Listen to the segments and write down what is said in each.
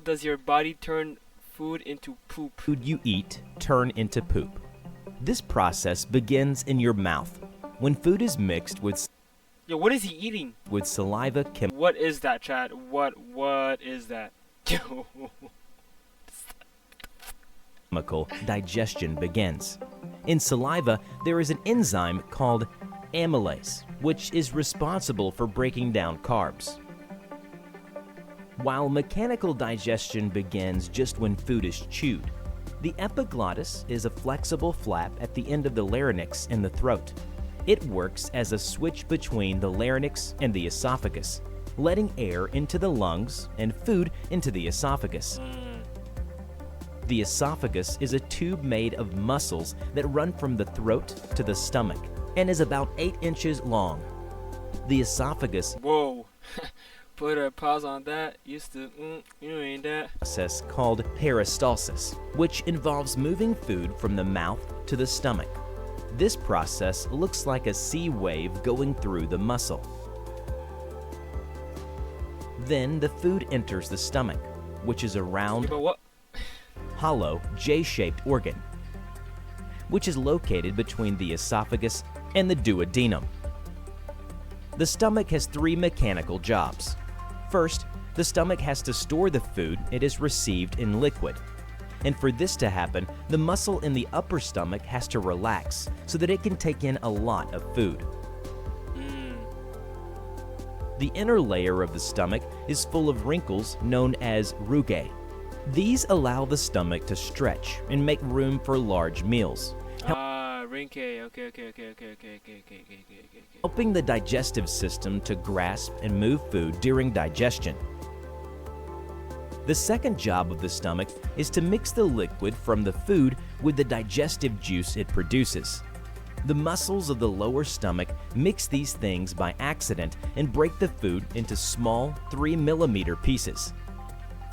Does your body turn food into poop? Food you eat turn into poop. This process begins in your mouth. When food is mixed Yo, what is he eating? with saliva, What is that, chat? What is that? Yo. chemical digestion begins. In saliva, there is an enzyme called amylase, which is responsible for breaking down carbs. While mechanical digestion begins just when food is chewed, the epiglottis is a flexible flap at the end of the larynx in the throat. It works as a switch between the larynx and the esophagus, letting air into the lungs and food into the esophagus. The esophagus is a tube made of muscles that run from the throat to the stomach and is about 8 inches long. The esophagus Whoa. Put a pause on that. Used to, you ain't that. process called peristalsis, which involves moving food from the mouth to the stomach. This process looks like a sea wave going through the muscle. Then the food enters the stomach, which is a round, But what? hollow, J-shaped organ, which is located between the esophagus and the duodenum. The stomach has 3 mechanical jobs. First, the stomach has to store the food it has received in liquid. And for this to happen, the muscle in the upper stomach has to relax so that it can take in a lot of food. The inner layer of the stomach is full of wrinkles known as rugae. These allow the stomach to stretch and make room for large meals, Rinke. Okay. helping the digestive system to grasp and move food during digestion. The second job of the stomach is to mix the liquid from the food with the digestive juice it produces. The muscles of the lower stomach mix these things by accident and break the food into small 3-millimeter pieces.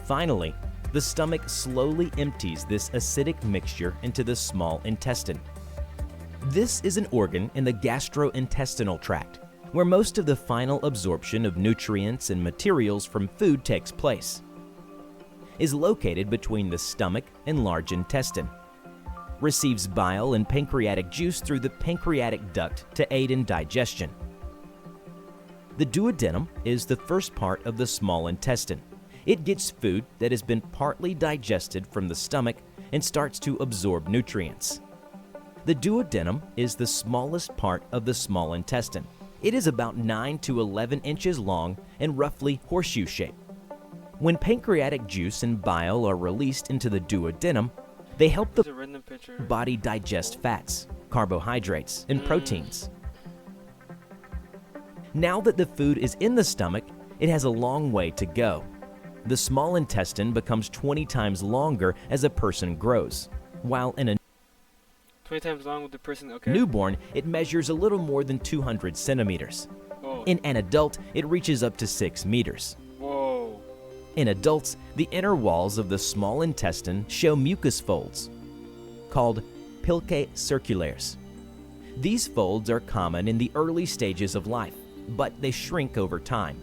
Finally, the stomach slowly empties this acidic mixture into the small intestine. This is an organ in the gastrointestinal tract, where most of the final absorption of nutrients and materials from food takes place. Is located between the stomach and large intestine. Receives bile and pancreatic juice through the pancreatic duct to aid in digestion. The duodenum is the first part of the small intestine. It gets food that has been partly digested from the stomach and starts to absorb nutrients. The duodenum is the smallest part of the small intestine. It is about 9 to 11 inches long and roughly horseshoe-shaped. When pancreatic juice and bile are released into the duodenum, they help the There's a random picture. body digest fats, carbohydrates, and proteins. Now that the food is in the stomach, it has a long way to go. The small intestine becomes 20 times longer as a person grows, while in a 20 times long with the person. Okay. newborn, it measures a little more than 200 centimeters. Whoa. In an adult, it reaches up to 6 meters. Whoa. In adults, the inner walls of the small intestine show mucus folds, called piliae circulares. These folds are common in the early stages of life, but they shrink over time.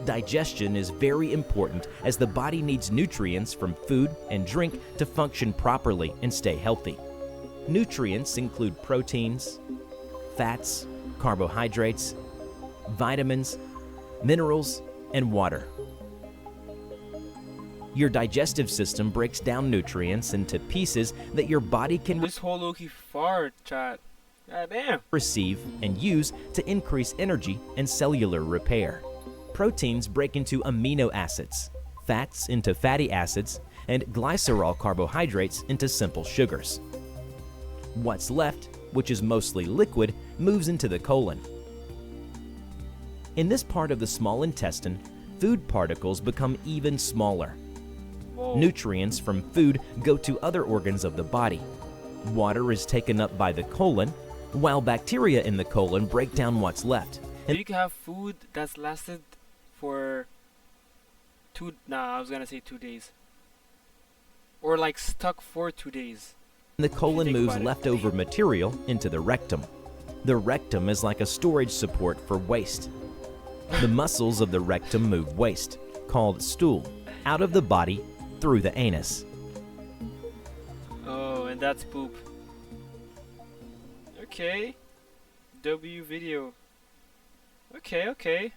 Digestion is very important as the body needs nutrients from food and drink to function properly and stay healthy. Nutrients include proteins, fats, carbohydrates, vitamins, minerals, and water. Your digestive system breaks down nutrients into pieces that your body can This whole low-key far, chat. God damn. receive and use to increase energy and cellular repair. Proteins break into amino acids, fats into fatty acids, and glycerol carbohydrates into simple sugars. What's left, which is mostly liquid, moves into the colon. In this part of the small intestine, food particles become even smaller. Whoa. Nutrients from food go to other organs of the body. Water is taken up by the colon, while bacteria in the colon break down what's left. So you can have food that's lasted for I was gonna say 2 days. Or like stuck for 2 days. The colon think moves about it. leftover material into the rectum. The rectum is like a storage support for waste. The muscles of the rectum move waste. called stool, out of the body through the anus. Oh, and that's poop. Okay. W video. Okay, okay.